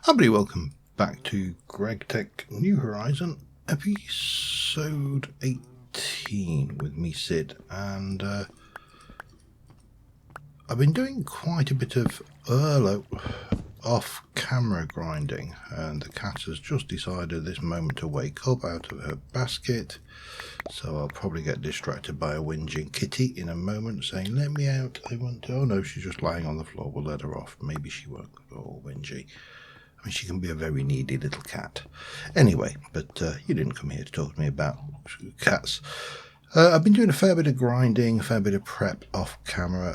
Everybody, welcome back to GregTech New Horizon, episode 18 with me, Sid, and I've been doing quite a bit of off-camera grinding, and the cat has just decided this moment to wake up out of her basket, so I'll probably get distracted by a whinging kitty in a moment saying, "Let me out, I want to..." Oh no, she's just lying on the floor, we'll let her off. Maybe she won't go all whingy. I mean, she can be a very needy little cat. Anyway, but you didn't come here to talk to me about cats. I've been doing a fair bit of grinding, a fair bit of prep off camera.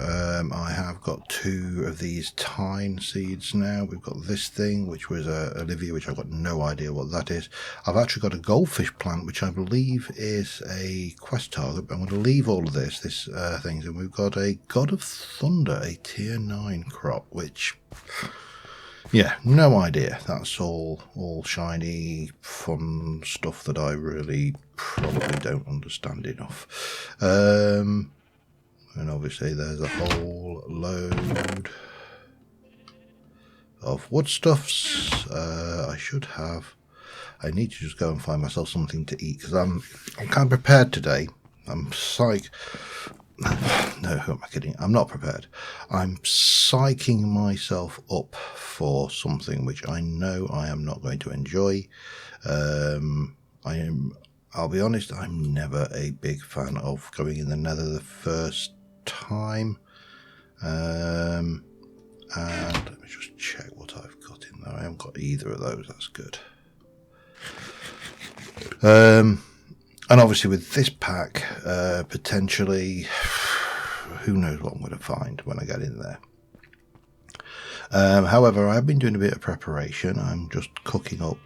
I have got 2 of these tine seeds now. We've got this thing, which was Olivia, which I've got no idea what that is. I've actually got a goldfish plant, which I believe is a quest target, but I'm going to leave all of this things. And we've got a God of Thunder, a tier 9 crop, which... yeah, no idea. That's all shiny, fun stuff that I really probably don't understand enough. And obviously there's a whole load of woodstuffs. I need to just go and find myself something to eat, because I'm kind of prepared today. I'm psyched. No, who am I kidding? I'm not prepared. I'm psyching myself up for something which I know I am not going to enjoy. I'll be honest, I'm never a big fan of going in the Nether the first time. And let me just check what I've got in there. I haven't got either of those. That's good. And obviously with this pack, potentially, who knows what I'm going to find when I get in there. However, I've been doing a bit of preparation. I'm just cooking up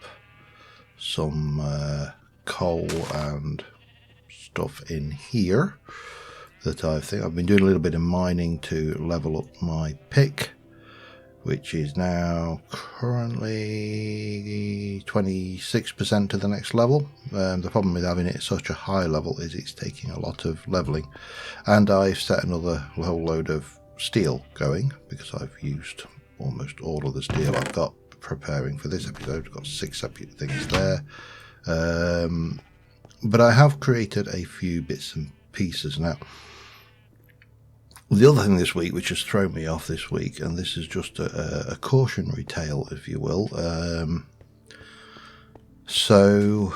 some coal and stuff in here that I've been doing a little bit of mining to level up my pick, which is now currently 26% to the next level. The problem with having it at such a high level is it's taking a lot of leveling. And I've set another whole load of steel going, because I've used almost all of the steel I've got preparing for this episode. I've got 6 things there. But I have created a few bits and pieces now. The other thing this week, which has thrown me off this week, and this is just a cautionary tale, if you will. So,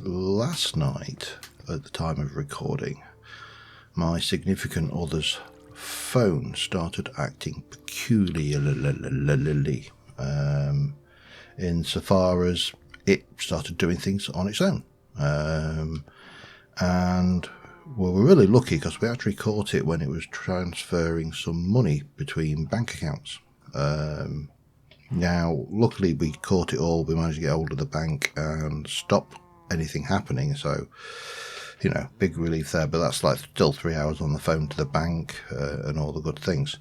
last night, at the time of recording, my significant other's phone started acting peculiarly, insofar as it started doing things on its own. And... well, we're really lucky because we actually caught it when it was transferring some money between bank accounts. Now, luckily we caught it all. We managed to get hold of the bank and stop anything happening. So, you know, big relief there. But that's like still 3 hours on the phone to the bank and all the good things.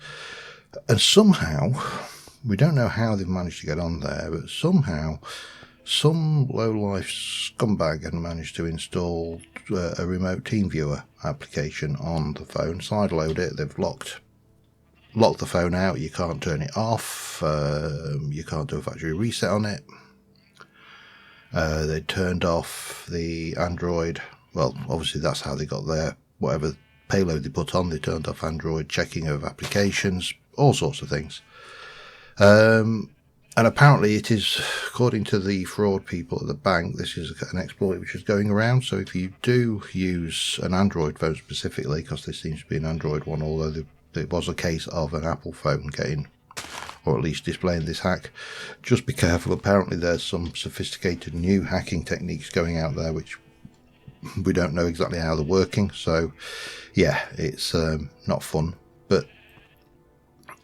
And somehow, we don't know how they've managed to get on there, but somehow... some low-life scumbag had managed to install a remote team viewer application on the phone, sideload it. They've locked the phone out. You can't turn it off. You can't do a factory reset on it. They turned off the Android. Well, obviously that's how they got their whatever payload they put on. They turned off Android checking of applications, all sorts of things. And apparently it is, according to the fraud people at the bank, this is an exploit which is going around. So if you do use an Android phone specifically, because this seems to be an Android one, although it was a case of an Apple phone getting, or at least displaying this hack, just be careful. Apparently there's some sophisticated new hacking techniques going out there, which we don't know exactly how they're working. So yeah, it's not fun. But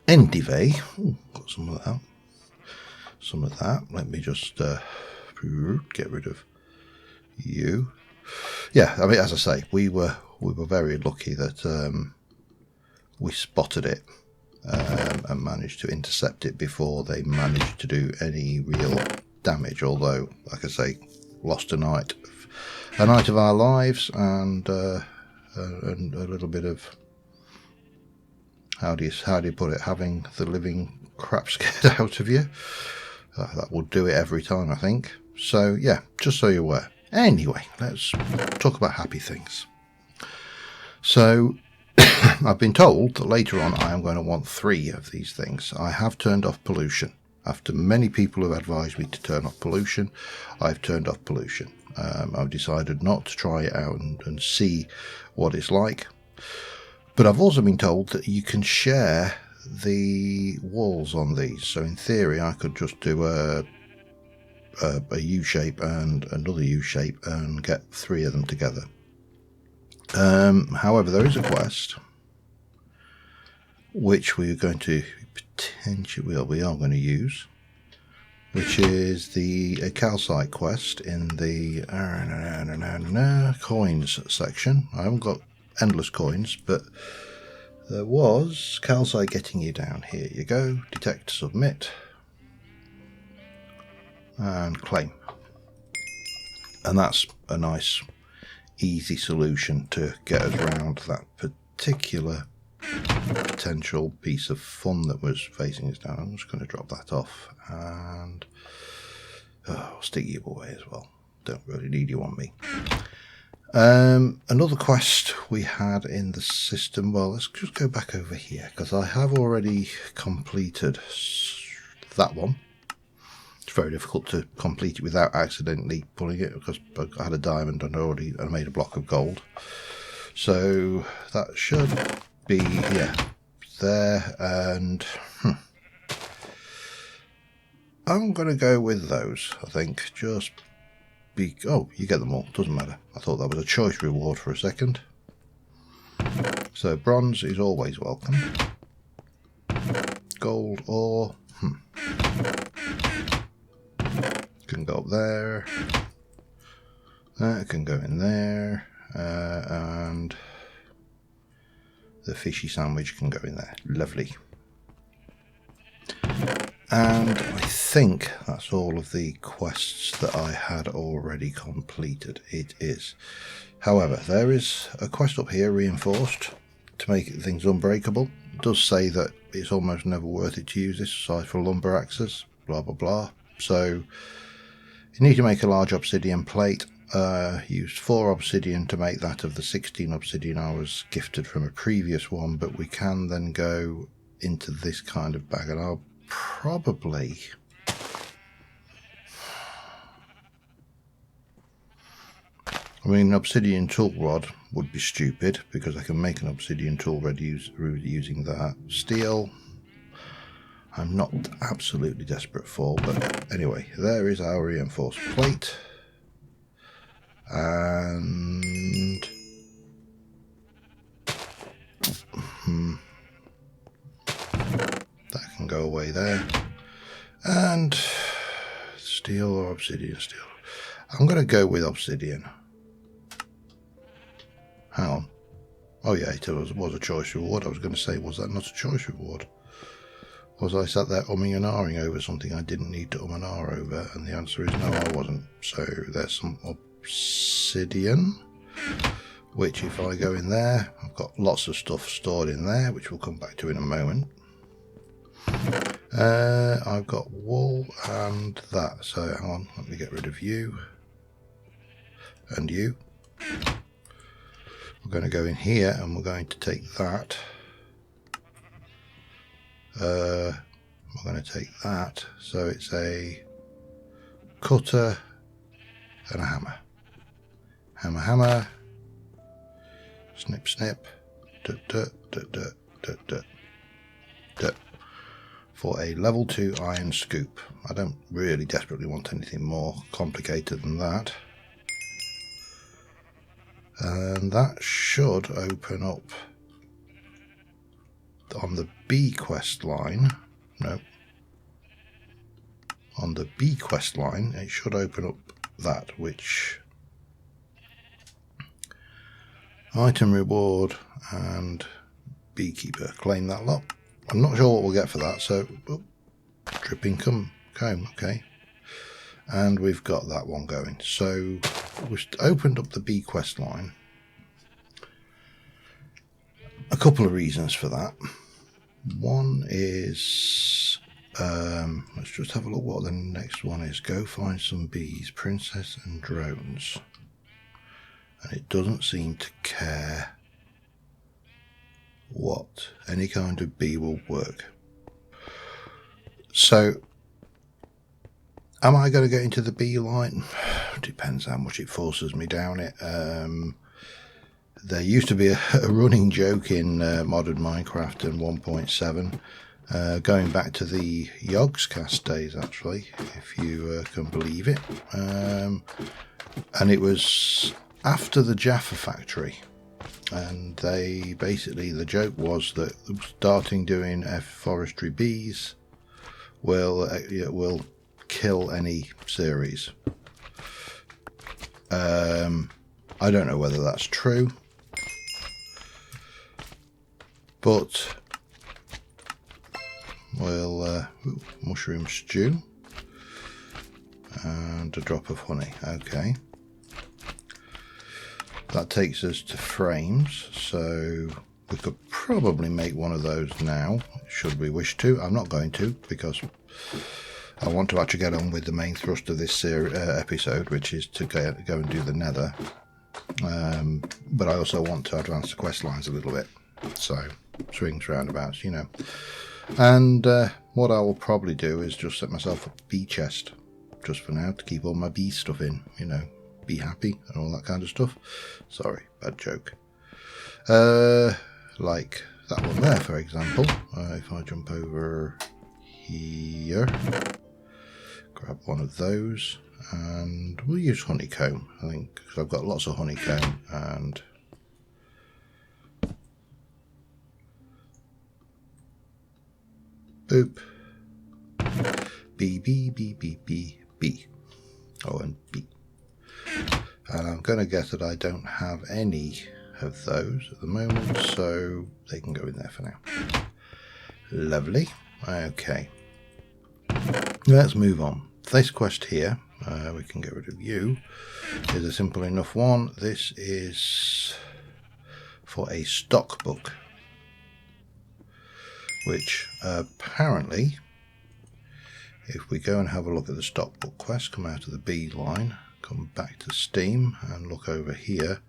anyway, got some of that. Let me just get rid of you. Yeah, I mean, as I say, we were very lucky that we spotted it and managed to intercept it before they managed to do any real damage. Although, like I say, lost a night of our lives, and a little bit of, how do you put it, having the living crap scared out of you. That will do it every time, I think. So yeah, just so you're aware. Anyway, let's talk about happy things. So I've been told that later on I am going to want 3 of these things. I have turned off pollution. After many people have advised me to turn off pollution, I've turned off pollution. I've decided not to try it out and see what it's like. But I've also been told that you can share the walls on these. So in theory, I could just do a U-shape and another U-shape and get 3 of them together. However, there is a quest which we are going to potentially, we are going to use, which is the calcite quest in the coins section. I haven't got endless coins, but there was calcite getting you down. Here you go. Detect, submit, and claim. And that's a nice, easy solution to get us around that particular potential piece of fun that was facing us down. I'm just going to drop that off and I'll stick you away as well. Don't really need you on me. Another quest we had in the system, well, let's just go back over here because I have already completed that one. It's very difficult to complete it without accidentally pulling it because I had a diamond and I made a block of gold. So that should be, yeah, there, and I'm going to go with those, I think. Just be, oh, you get them all, doesn't matter. I thought that was a choice reward for a second. So bronze is always welcome. Gold ore, can go up there. That can go in there, and the fishy sandwich can go in there. Lovely. And I think that's all of the quests that I had already completed. It is. However, there is a quest up here, reinforced, to make things unbreakable. It does say that it's almost never worth it to use this aside for lumber axes, blah blah blah. So you need to make a large obsidian plate. Used 4 obsidian to make that of the 16 obsidian I was gifted from a previous one, but we can then go into this kind of bag, and I'll probably an obsidian tool rod would be stupid because I can make an obsidian tool rod using that. Steel I'm not absolutely desperate for, but anyway, there is our reinforced plate. And that can go away there. And steel or obsidian? Steel. I'm going to go with obsidian. Hang on. Oh yeah, it was a choice reward. I was going to say, was that not a choice reward? Was I sat there umming and ahhing over something I didn't need to and ah over? And the answer is no, I wasn't. So there's some obsidian, which if I go in there, I've got lots of stuff stored in there, which we'll come back to in a moment. I've got wool and that. So hang on, let me get rid of you and you. We're going to go in here and we're going to take that. We're going to take that. So it's a cutter and a hammer. Hammer, hammer. Snip, snip. Dut, dut, dut, dut, dut, dut, dut. For a level 2 iron scoop. I don't really desperately want anything more complicated than that. And that should open up on the B quest line. No. On the B quest line, it should open up that, which item reward and beekeeper. Claim that lot. I'm not sure what we'll get for that, so dripping comb, okay. And we've got that one going. So we've opened up the B quest line. A couple of reasons for that. One is Let's just have a look what the next one is. Go find some bees, princess and drones. And it doesn't seem to care what. Any kind of bee will work. So, am I going to get into the bee line? Depends how much it forces me down it. There used to be a running joke in modern Minecraft and 1.7, going back to the Yogscast days, actually, if you can believe it. And it was after the Jaffa factory. And they basically, the joke was that starting doing forestry bees will kill any series. I don't know whether that's true, but we'll mushroom stew and a drop of honey. Okay, that takes us to frames, so we could probably make one of those now, should we wish to. I'm not going to, because I want to actually get on with the main thrust of this episode, which is to go and do the Nether. But I also want to advance the quest lines a little bit, so swings, roundabouts, you know. And what I will probably do is just set myself a bee chest, just for now, to keep all my bee stuff in, you know, be happy and all that kind of stuff. Sorry, bad joke. Like that one there, for example. If I jump over here, grab one of those, and we'll use honeycomb, I think, because I've got lots of honeycomb. And boop, B, B, B, B, B, B. Oh, and B. And I'm going to guess that I don't have any of those at the moment, so they can go in there for now. Lovely. Okay. Let's move on. This quest here, we can get rid of you, is a simple enough one. This is for a stock book, which apparently, if we go and have a look at the stock book quest, come out of the B line, come back to Steam and look over here.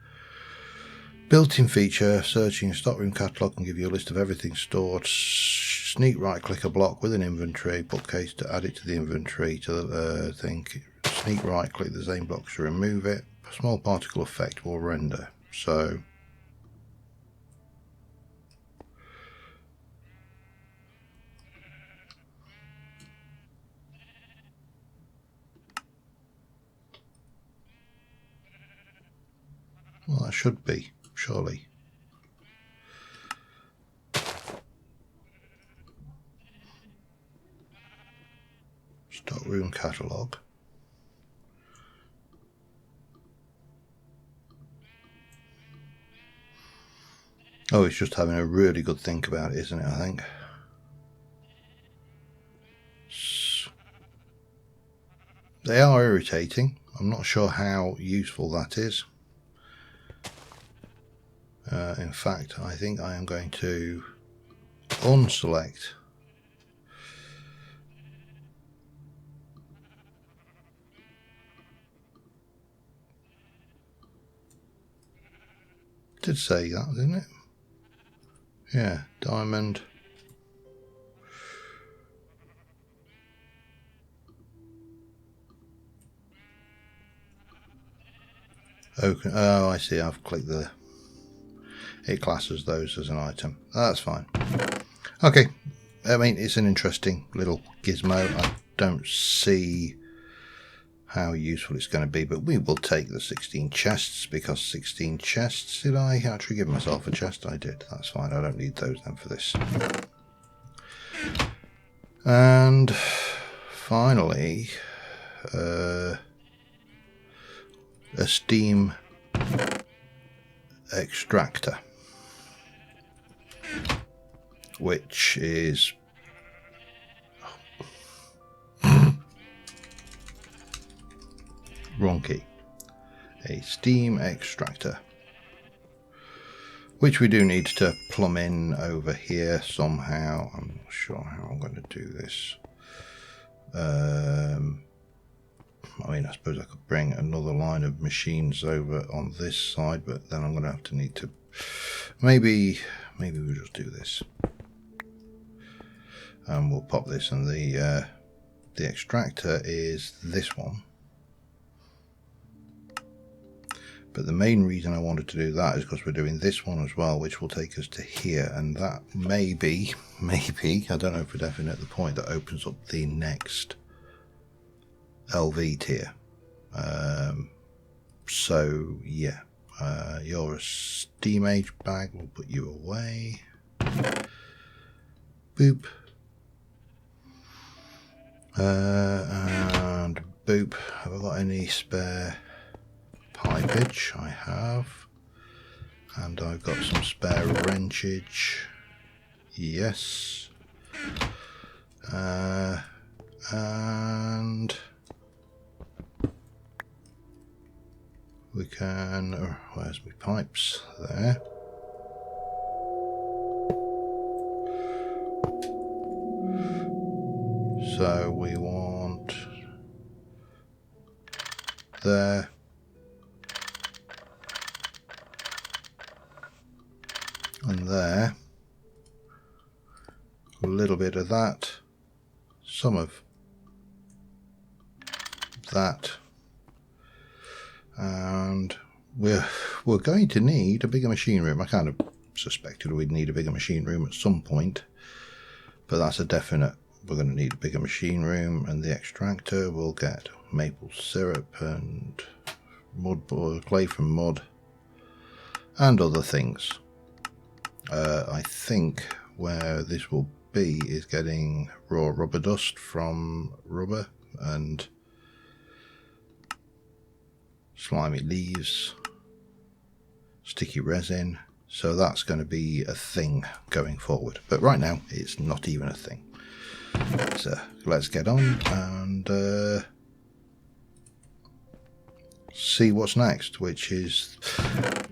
Built-in feature, searching stockroom catalogue can give you a list of everything stored. Sneak right click a block with an inventory bookcase to add it to the inventory to the thing. Sneak right click the same block to remove it. A small particle effect will render. So well, that should be, surely. Stockroom catalogue. Oh, it's just having a really good think about it, isn't it, I think? They are irritating. I'm not sure how useful that is. In fact, I think I am going to unselect did say that, didn't it? Yeah, diamond. Okay. Oh, I see. I've clicked the. It classes those as an item. That's fine. Okay. I mean, it's an interesting little gizmo. I don't see how useful it's going to be, but we will take the 16 chests, because 16 chests. Did I actually give myself a chest? I did. That's fine. I don't need those then for this. And finally, a steam extractor, which is wrong key. A steam extractor, which we do need to plumb in over here somehow. I'm not sure how I'm going to do this. I mean, I suppose I could bring another line of machines over on this side, but then I'm going to have to need to... Maybe we'll just do this. And we'll pop this, and the extractor is this one. But the main reason I wanted to do that is because we're doing this one as well, which will take us to here, and that maybe, I don't know for definite, the point that opens up the next LV tier. So yeah, you're a steam age bag, we'll put you away. Boop. And boop. Have I got any spare pipage? I have. And I've got some spare wrenchage. Yes. And we can... where's my pipes? There. So we want there, and there, a little bit of that, some of that, and we're going to need a bigger machine room. I kind of suspected we'd need a bigger machine room at some point, but that's a definite. We're going to need a bigger machine room, and the extractor will get maple syrup and mud, clay from mud, and other things. I think where this will be is getting raw rubber dust from rubber and slimy leaves, sticky resin. So that's going to be a thing going forward. But right now, it's not even a thing. So let's get on and see what's next, which is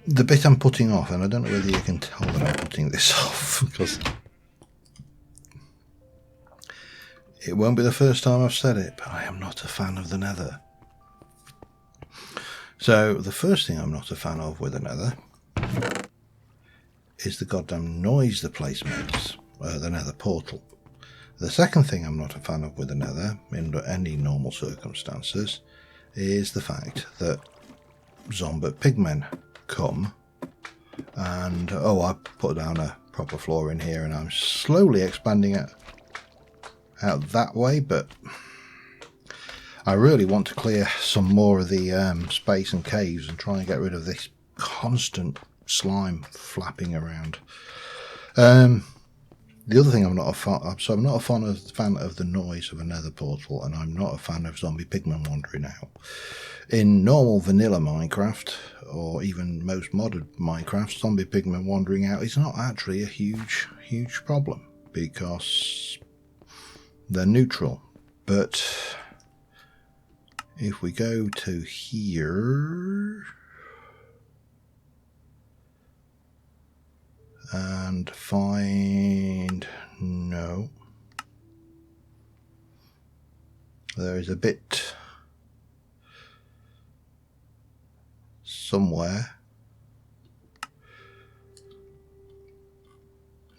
the bit I'm putting off. And I don't know whether you can tell that I'm putting this off, because it won't be the first time I've said it, but I am not a fan of the Nether. So the first thing I'm not a fan of with the Nether is the goddamn noise the place makes, the Nether portal. The second thing I'm not a fan of with the Nether, in any normal circumstances, is the fact that zombie pigmen come and, oh, I put down a proper floor in here and I'm slowly expanding it out that way, but I really want to clear some more of the space and caves and try and get rid of this constant slime flapping around. The other thing I'm not a fan of, so I'm not a fan of the noise of a Nether portal, and I'm not a fan of zombie pigmen wandering out. In normal vanilla Minecraft, or even most modded Minecraft, zombie pigmen wandering out is not actually a huge problem, because they're neutral. But if we go to here and find, no, there is a bit somewhere.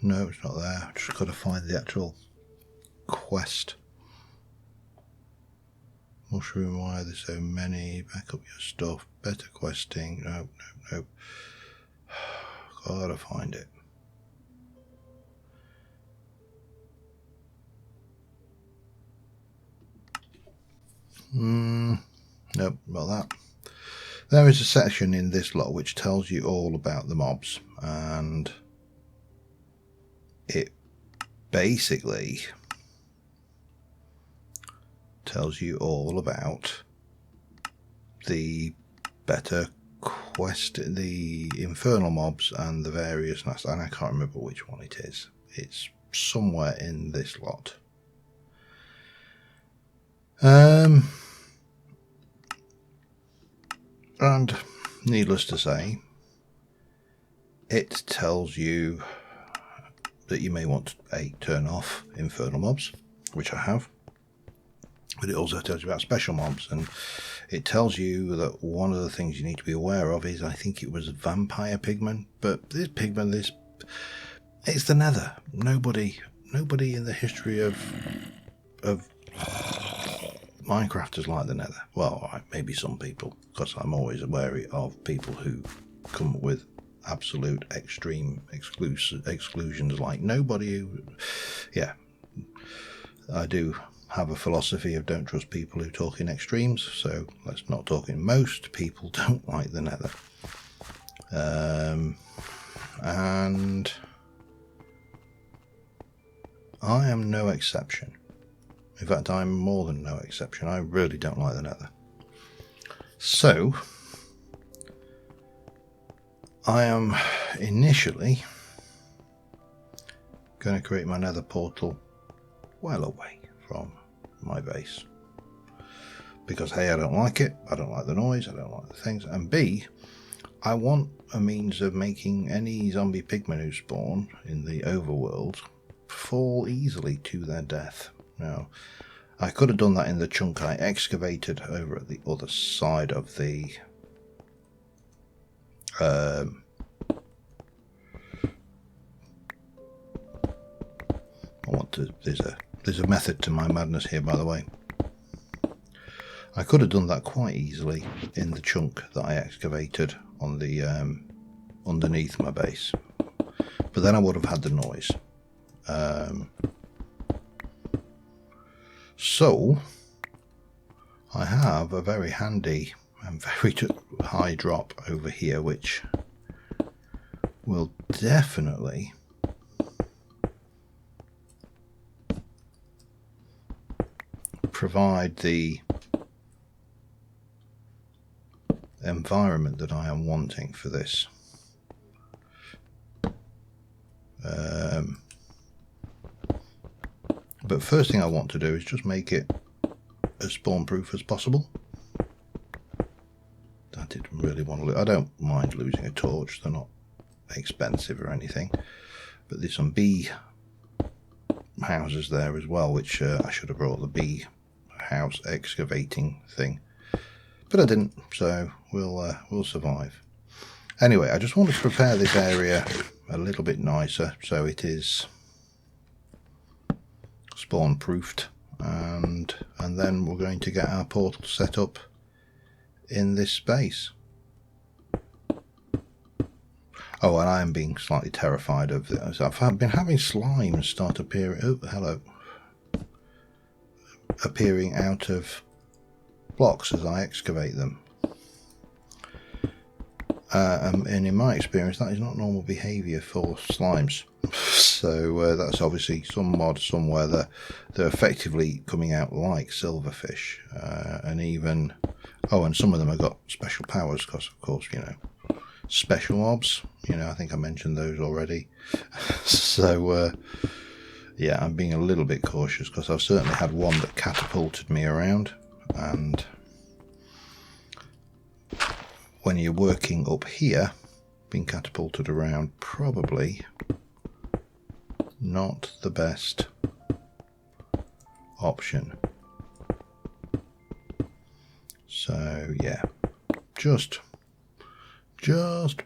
No, it's not there. I've just got to find the actual quest. Mushroom, why are there so many? Back up your stuff. Better questing. No. Gotta find it. Nope, not that. There is a section in this lot which tells you all about the mobs, and it basically tells you all about the better quest, the infernal mobs and the various, and I can't remember which one it is. It's somewhere in this lot. And needless to say, it tells you that you may want to turn off infernal mobs, which I have. but it also tells you about special mobs, and it tells you that one of the things you need to be aware of is, I think it was vampire pigmen, but this pigmen, it's the Nether. Nobody in the history of Minecraft is like the Nether. Well, maybe some people, because I'm always wary of people who come up with absolute extreme exclusions, like nobody who, yeah, I do have a philosophy of don't trust people who talk in extremes, so let's not talk in most people don't like the Nether. And I am no exception. In fact, I'm more than no exception. I really don't like the Nether. So I am initially going to create my Nether portal well away from my base, because A, I don't like it, I don't like the noise, I don't like the things, and B, I want a means of making any zombie pigmen who spawn in the overworld fall easily to their death. Now, I could have done that in the chunk I excavated over at the other side of the there's a method to my madness here, by the way. I could have done that quite easily in the chunk that I excavated on the underneath my base, but then I would have had the noise. So I have a very handy and very high drop over here, which will definitely provide the environment that I am wanting for this. But first thing I want to do is just make it as spawn proof as possible. I didn't really want to I don't mind losing a torch, they're not expensive or anything, but there's some bee houses there as well, which I should have brought the bee house excavating thing, but I didn't, so we'll survive. Anyway, I just wanted to prepare this area a little bit nicer so it is spawn proofed, and then we're going to get our portal set up in this space. Oh, and I am being slightly terrified of this. I've been having slimes start appearing. Oh, hello. Appearing out of blocks as I excavate them. And in my experience, that is not normal behaviour for slimes. So that's obviously some mod somewhere that they're effectively coming out like silverfish, and even and some of them have got special powers because, of course, you know, special mobs. You know, I think I mentioned those already. So yeah, I'm being a little bit cautious because I've certainly had one that catapulted me around, and when you're working up here, being catapulted around probably not the best option. So yeah, just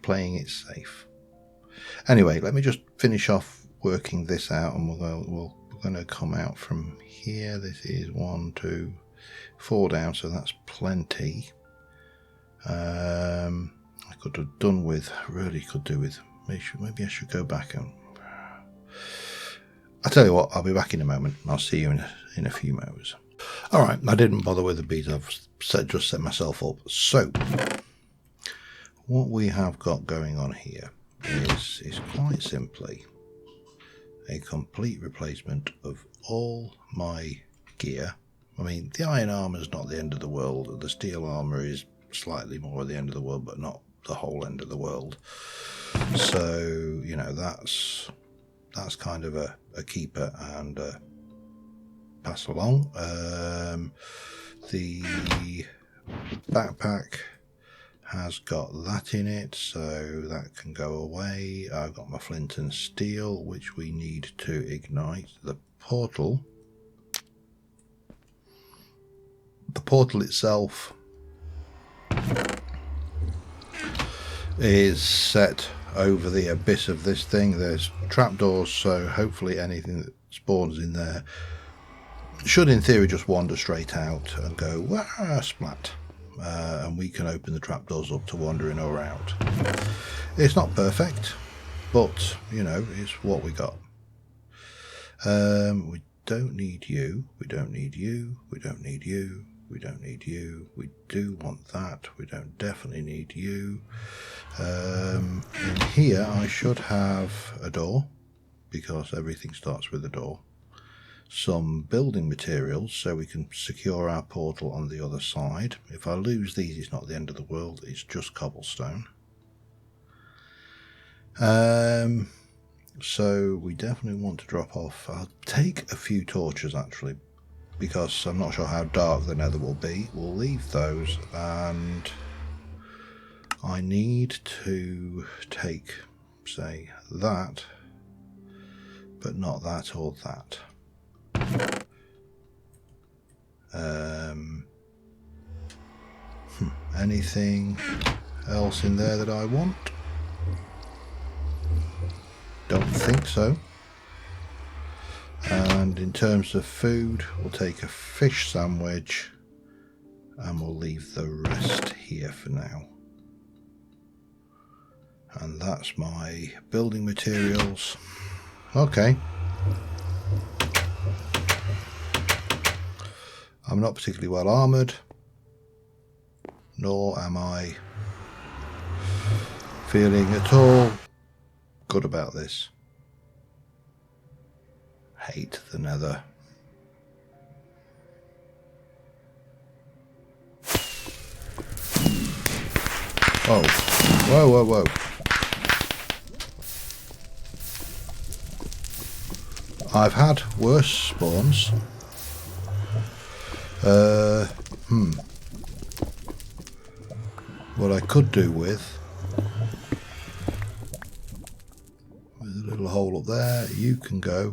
playing it safe. Anyway, let me just finish off working this out, and we're going to come out from here. This is 1, 2, 4 down, so that's plenty. I could have done with, really could do with, maybe I should go back and, I'll tell you what, I'll be back in a moment. I'll see you in a few moments. Alright, I didn't bother with the bees, I've just set myself up. So, what we have got going on here is quite simply a complete replacement of all my gear. I mean, the iron armour is not the end of the world, the steel armour is slightly more at the end of the world, but not the whole end of the world. So, you know, that's kind of a keeper and pass along. The backpack has got that in it, so that can go away. I've got my flint and steel, which we need to ignite the portal. The portal itself is set over the abyss of this thing. There's trapdoors, so hopefully anything that spawns in there should in theory just wander straight out and go wah, splat, and we can open the trapdoors up to wander in or out. It's not perfect, but you know, it's what we got. We don't need you, we don't need you, we don't need you, we don't need you, we do want that, we don't definitely need you. In here I should have a door, because everything starts with a door. Some building materials so we can secure our portal on the other side. If I lose these, it's not the end of the world, it's just cobblestone. So we definitely want to drop off. I'll take a few torches actually, because I'm not sure how dark the Nether will be. We'll leave those, and I need to take, say, that, but not that or that. Anything else in there that I want? Don't think so. And in terms of food, we'll take a fish sandwich and we'll leave the rest here for now. And that's my building materials. Okay. I'm not particularly well armoured, nor am I feeling at all good about this. Hate the Nether. Oh, whoa, whoa, whoa. I've had worse spawns. What I could do with a little hole up there, you can go.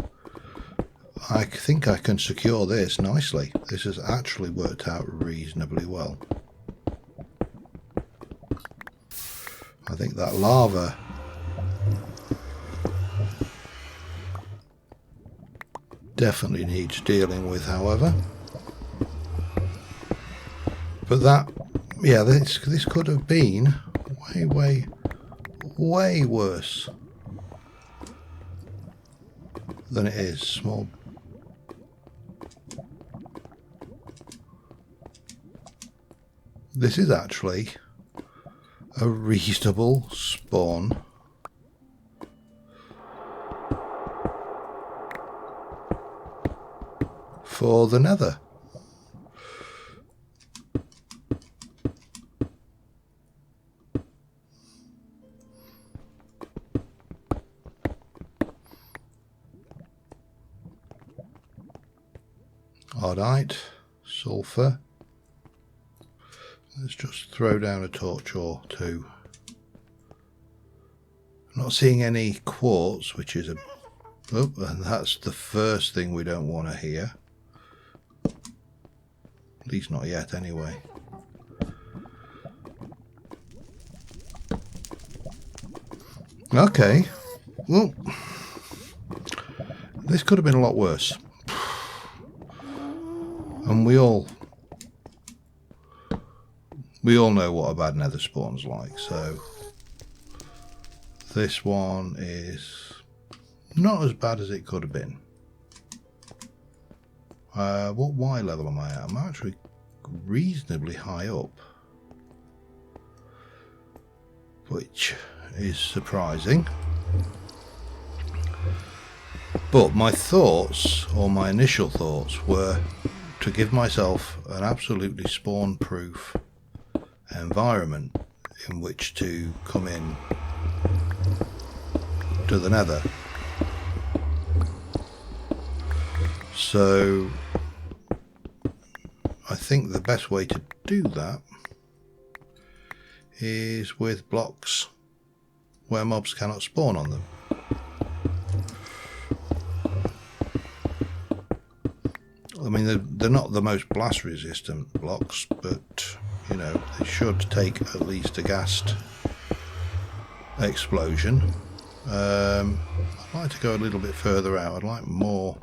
I think I can secure this nicely. This has actually worked out reasonably well. I think that lava definitely needs dealing with, however. But that, yeah, this could have been way worse than it is. Small. This is actually a reasonable spawn. For the Nether. Ardite, sulfur. Let's just throw down a torch or two. I'm not seeing any quartz, which is a... Oh, and that's the first thing we don't want to hear. At least not yet, anyway. Okay. Well, this could have been a lot worse. And we all know what a bad Nether spawn's like, so this one is not as bad as it could have been. What Y level am I at? I'm actually reasonably high up, which is surprising. But my thoughts, or my initial thoughts, were to give myself an absolutely spawn-proof environment in which to come in to the Nether. So I think the best way to do that is with blocks where mobs cannot spawn on them. I mean, they're not the most blast resistant blocks, but you know, they should take at least a ghast explosion. I'd like to go a little bit further out. I'd like more.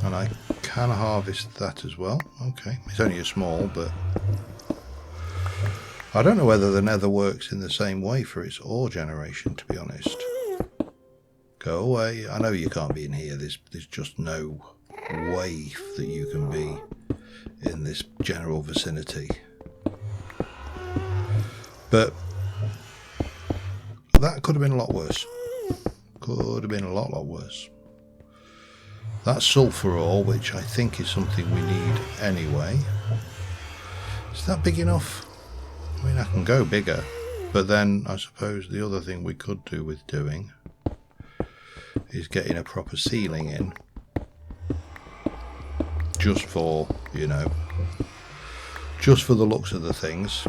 And I can harvest that as well. Okay, it's only a small, but I don't know whether the nether works in the same way for its ore generation, to be honest. Go away. I know you can't be in here. There's just no way that you can be in this general vicinity. But that could have been a lot worse. Could have been a lot worse. That sulphur ore, which I think is something we need anyway. Is that big enough? I mean, I can go bigger, but then I suppose the other thing we could do with doing is getting a proper ceiling in. Just for, you know, just for the looks of the things.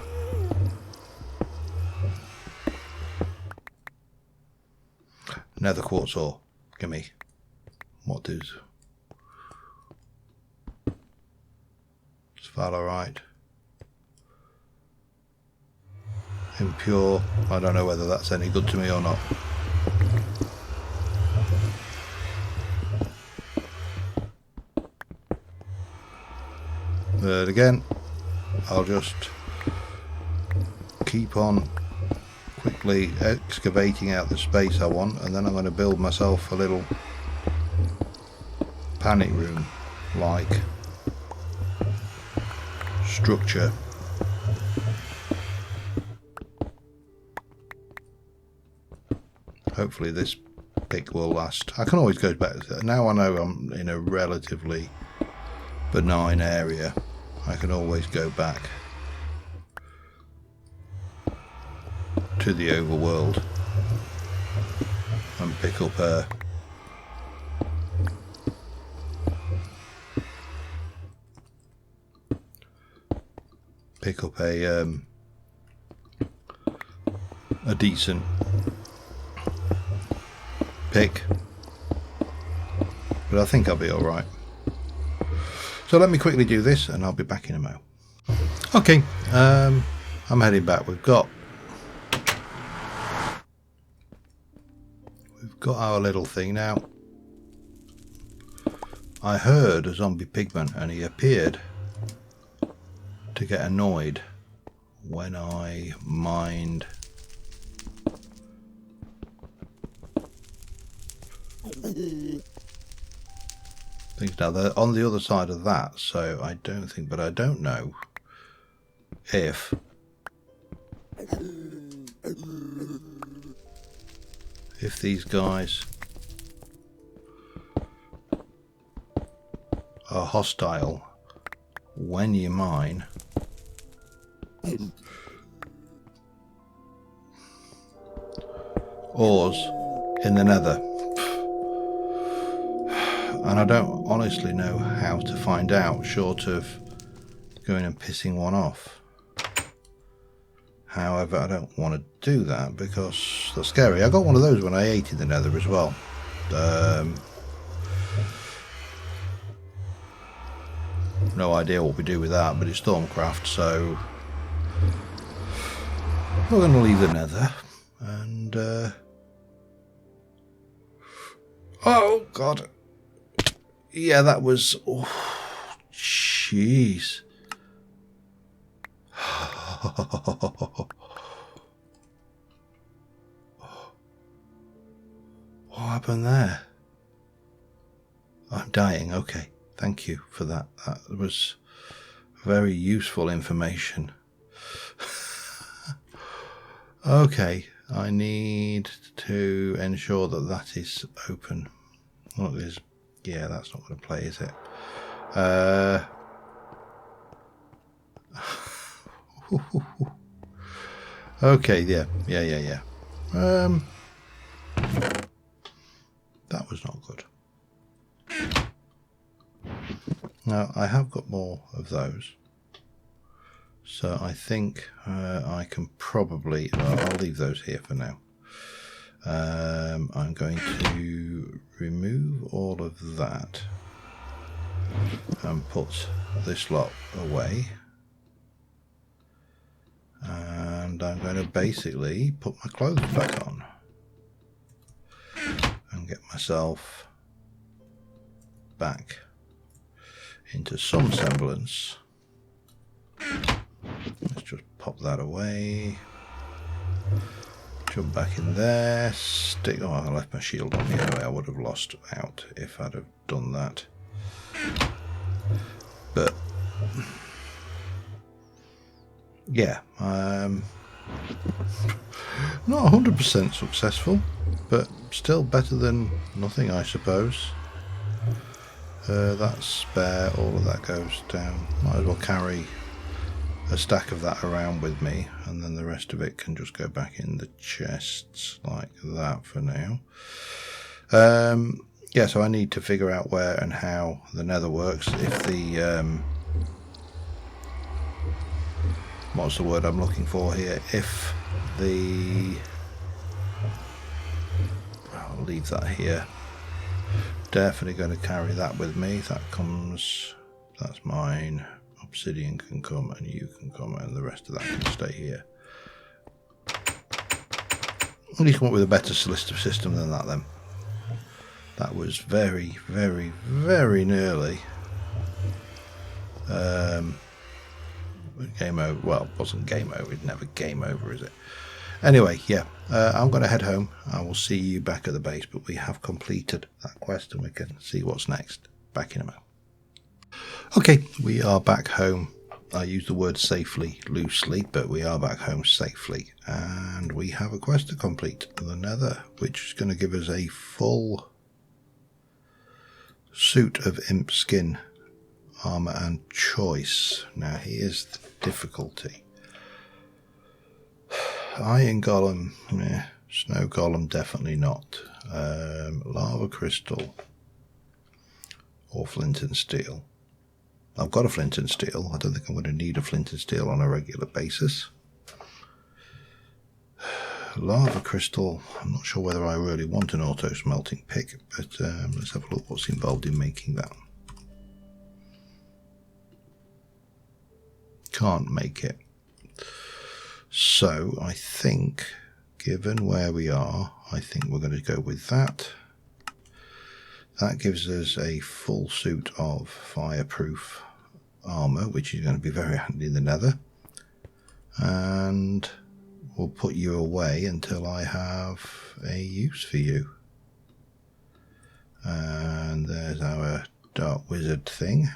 Nether quartz ore. Gimme. What does? Sphalerite. Impure. I don't know whether that's any good to me or not. But again, I'll just keep on quickly excavating out the space I want, and then I'm going to build myself a little panic room like structure. Hopefully this pick will last. I can always go back. Now I know I'm in a relatively benign area. I can always go back to the overworld and pick up a decent pick, but I think I'll be alright. So let me quickly do this and I'll be back in a mo. Okay, I'm heading back. We've got our little thing now. I heard a zombie pigman and he appeared to get annoyed when I mined things. Now they're on the other side of that, so I don't think, but I don't know if these guys are hostile when you mine ores in the nether. And I don't honestly know how to find out, short of going and pissing one off. However, I don't want to do that because that's scary. I got one of those when I ate in the nether as well. No idea what we do with that, but it's Stormcraft, so we're going to leave the nether. And oh god. Yeah, that was... Oh, jeez. What happened there? I'm dying. Okay, thank you for that. That was very useful information. Okay, I need to ensure that that is open. What is... Yeah, that's not going to play, is it? Okay, yeah. That was not good. Now, I have got more of those. So I think I can probably... I'll leave those here for now. I'm going to remove all of that and put this lot away. And I'm going to basically put my clothes back on and get myself back into some semblance. Let's just pop that away. Jump back in there. Stick. Oh, I left my shield on here. I would have lost out if I'd have done that. But yeah, not 100% successful, but still better than nothing, I suppose. That's spare. All of that goes down. Might as well carry a stack of that around with me, and then the rest of it can just go back in the chests like that for now. Yeah, so I need to figure out where and how the Nether works. If the what's the word I'm looking for here? If the I'll leave that here. Definitely going to carry that with me. That comes. That's mine. Obsidian can come, and you can come, and the rest of that can stay here. At least come up with a better system than that then. That was very, very, very nearly game over. Well, it wasn't game over. It's never game over, is it? Anyway, yeah, I'm going to head home. I will see you back at the base, but we have completed that quest and we can see what's next. Back in a moment. Okay, we are back home. I use the word safely loosely, but we are back home safely. And we have a quest to complete, the Nether, which is going to give us a full suit of imp skin, armour and choice. Now here's the difficulty. Iron golem, snow golem definitely not. Lava crystal or flint and steel. I've got a flint and steel. I don't think I'm going to need a flint and steel on a regular basis. Lava crystal, I'm not sure whether I really want an auto smelting pick, but let's have a look what's involved in making that. Can't make it. So I think, given where we are, I think we're going to go with that. That gives us a full suit of fireproof armour, which is going to be very handy in the Nether. And we'll put you away until I have a use for you. And there's our dark wizard thing.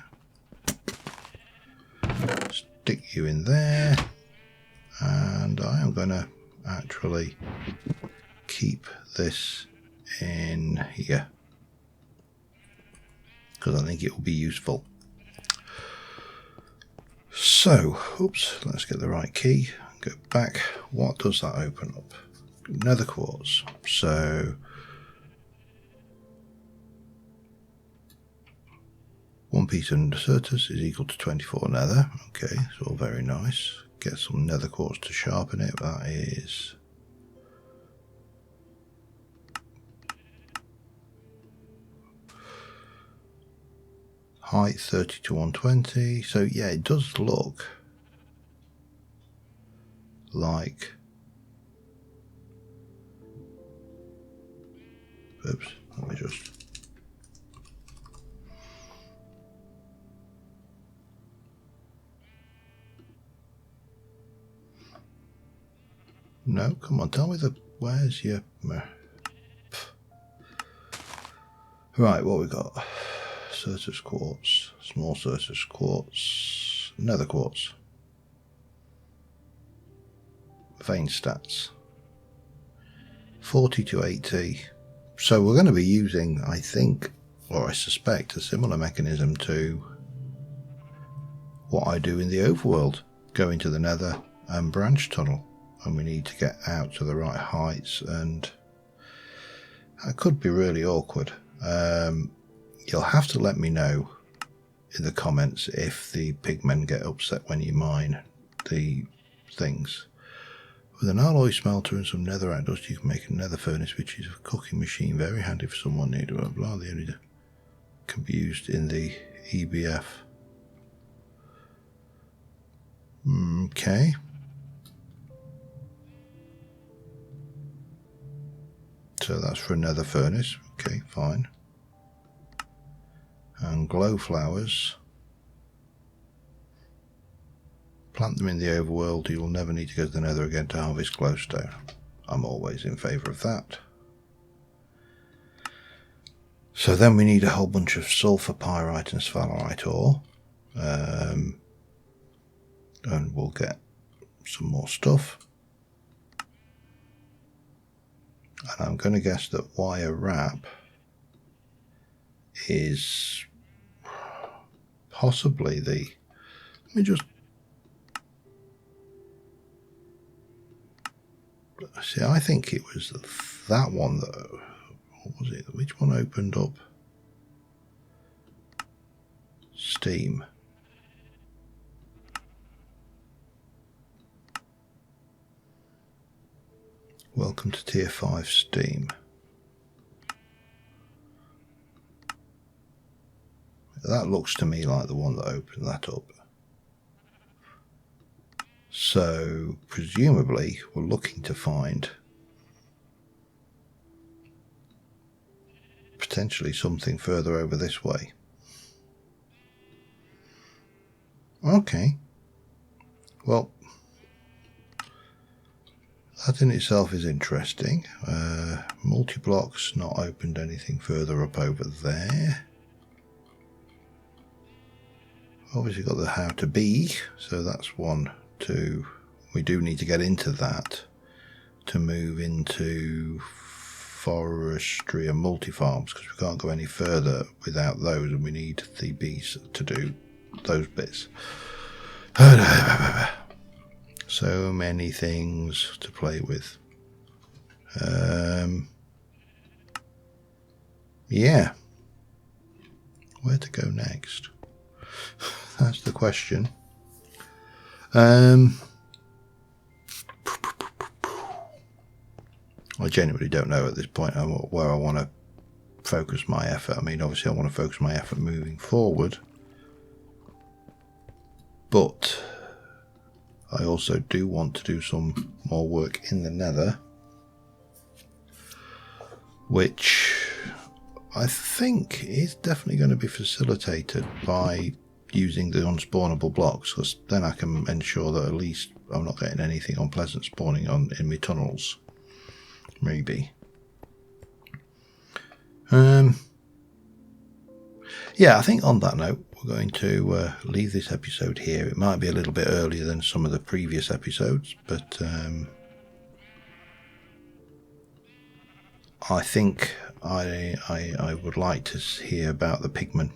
Stick you in there. And I am going to actually keep this in here because I think it will be useful. So, oops, let's get the right key. Go back. What does that open up? Nether quartz. So, one piece of Certus is equal to 24 nether. Okay, it's all very nice. Get some nether quartz to sharpen it. That is height 30 to 120. So yeah, it does look like, oops, let me just, no, come on, tell me where's your, right, what we got? Certus quartz, small Certus quartz, nether quartz, vein stats, 40 to 80. So we're going to be using, I think, or I suspect, a similar mechanism to what I do in the overworld, go into the Nether and branch tunnel. And we need to get out to the right heights, and that could be really awkward. You'll have to let me know in the comments if the pigmen get upset when you mine the things. With an alloy smelter and some netherite dust, you can make a nether furnace, which is a cooking machine, very handy for someone needing blah blah. The only can be used in the EBF. Okay. So that's for a nether furnace. Okay, fine. And glow flowers. Plant them in the overworld. You will never need to go to the nether again to harvest glowstone. I'm always in favour of that. So then we need a whole bunch of sulfur, pyrite and sphalerite ore. And we'll get some more stuff. And I'm going to guess that wire wrap is possibly the... Let me just... See, I think it was that one that... What was it? Which one opened up? Steam. Welcome to Tier 5 Steam. That looks to me like the one that opened that up. So, presumably, we're looking to find potentially something further over this way. Okay. Well, that in itself is interesting. Multi-blocks, not opened anything further up over there. Obviously got the how to be, so that's 1, 2. We do need to get into that to move into forestry and multi-farms, because we can't go any further without those, and we need the bees to do those bits. So many things to play with. Yeah. Where to go next? That's the question. I genuinely don't know at this point where I want to focus my effort. I mean, obviously I want to focus my effort moving forward, but I also do want to do some more work in the nether, which I think is definitely going to be facilitated by using the unspawnable blocks, because then I can ensure that at least I'm not getting anything unpleasant spawning in my tunnels. Maybe. Yeah, I think on that note, we're going to leave this episode here. It might be a little bit earlier than some of the previous episodes, but I think I would like to hear about the pigmen.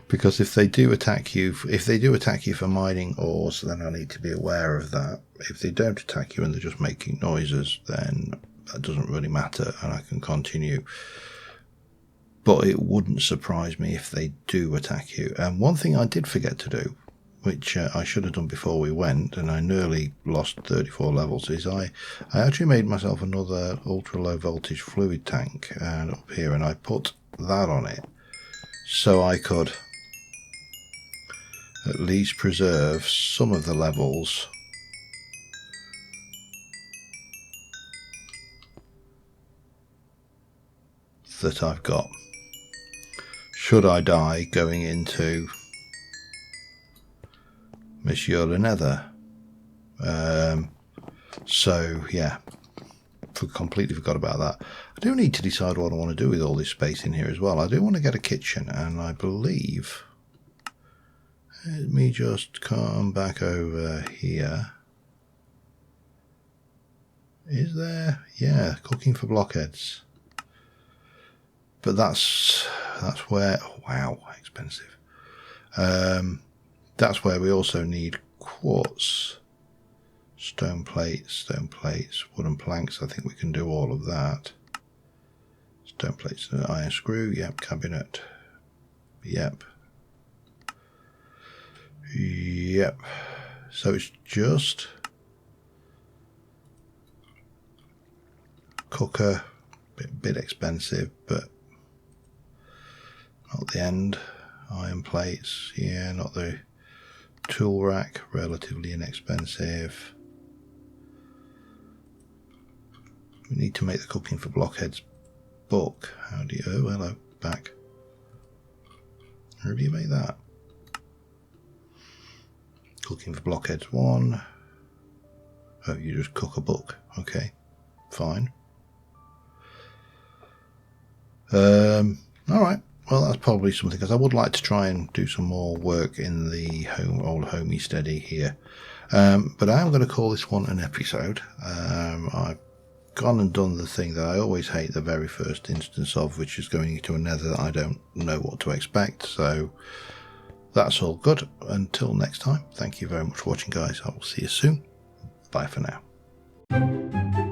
Because if they do attack you for mining ores, then I need to be aware of that. If they don't attack you and they're just making noises, then that doesn't really matter and I can continue. But it wouldn't surprise me if they do attack you. And one thing I did forget to do, which I should have done before we went, and I nearly lost 34 levels, is I actually made myself another ultra low voltage fluid tank up here, and I put that on it so I could at least preserve some of the levels that I've got, should I die going into Monsieur le Nether. So yeah, completely forgot about that. I do need to decide what I want to do with all this space in here as well. I do want to get a kitchen, and I believe, let me just come back over here. Is there? Yeah, cooking for blockheads. But that's where, wow, expensive. That's where we also need quartz, stone plates, wooden planks. I think we can do all of that. Stone plates, an iron screw, yep, cabinet, yep. So it's just cooker, bit expensive, but not the end. Iron plates, yeah, not the tool rack, relatively inexpensive. We need to make the cooking for blockheads book. How do you, oh hello, back. How do you make that? Cooking for blockheads 1. Oh, you just cook a book. Okay, fine. Alright, well that's probably something, because I would like to try and do some more work in the old homey steady here. But I am going to call this one an episode. I've gone and done the thing that I always hate the very first instance of, which is going into a nether that I don't know what to expect. So that's all good. Until next time, thank you very much for watching, guys. I will see you soon. Bye for now.